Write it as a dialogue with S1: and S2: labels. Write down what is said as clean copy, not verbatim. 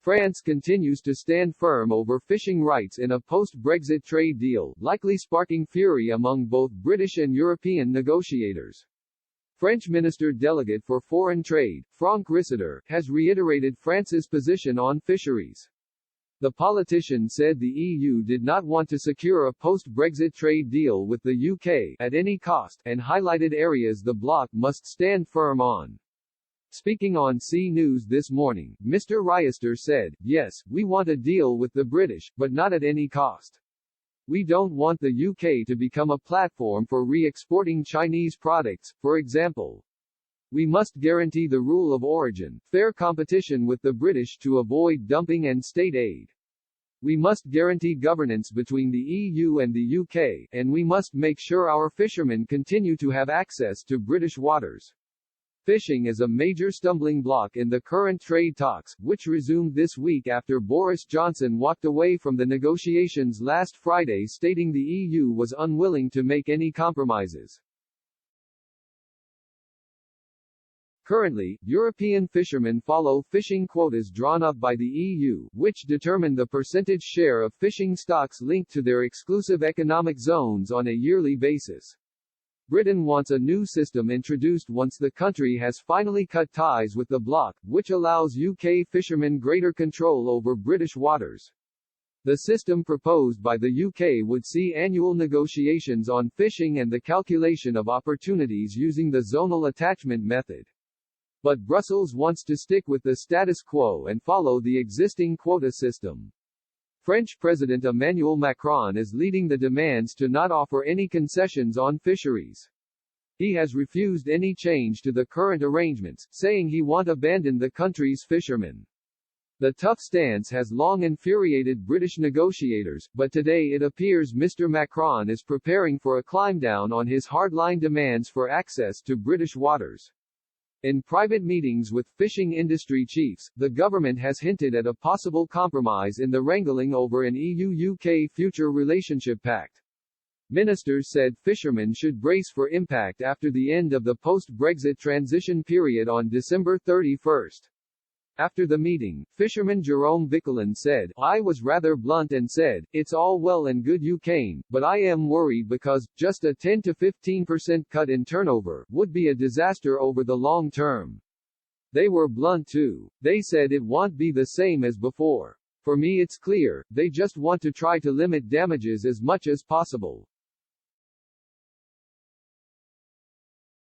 S1: France continues to stand firm over fishing rights in a post-Brexit trade deal, likely sparking fury among both British and European negotiators. French Minister Delegate for Foreign Trade, Franck Risseter, has reiterated France's position on fisheries. The politician said the EU did not want to secure a post-Brexit trade deal with the UK at any cost, and highlighted areas the bloc must stand firm on. Speaking on C News this morning, Mr. Risseter said, "Yes, we want a deal with the British, but not at any cost. We don't want the UK to become a platform for re-exporting Chinese products, for example. We must guarantee the rule of origin, fair competition with the British to avoid dumping and state aid. We must guarantee governance between the EU and the UK, and we must make sure our fishermen continue to have access to British waters." Fishing is a major stumbling block in the current trade talks, which resumed this week after Boris Johnson walked away from the negotiations last Friday, stating the EU was unwilling to make any compromises. Currently, European fishermen follow fishing quotas drawn up by the EU, which determine the percentage share of fishing stocks linked to their exclusive economic zones on a yearly basis. Britain wants a new system introduced once the country has finally cut ties with the bloc, which allows UK fishermen greater control over British waters. The system proposed by the UK would see annual negotiations on fishing and the calculation of opportunities using the zonal attachment method. But Brussels wants to stick with the status quo and follow the existing quota system. French President Emmanuel Macron is leading the demands to not offer any concessions on fisheries. He has refused any change to the current arrangements, saying he won't abandon the country's fishermen. The tough stance has long infuriated British negotiators, but today it appears Mr. Macron is preparing for a climb-down on his hardline demands for access to British waters. In private meetings with fishing industry chiefs, the government has hinted at a possible compromise in the wrangling over an EU-UK future relationship pact. Ministers said fishermen should brace for impact after the end of the post-Brexit transition period on December 31. After the meeting, fisherman Jerome Vicolin said, "I was rather blunt and said, it's all well and good you came, but I am worried because, just a 10 to 15% cut in turnover, would be a disaster over the long term." They were blunt too. They said it won't be the same as before. For me it's clear, they just want to try to limit damages as much as possible.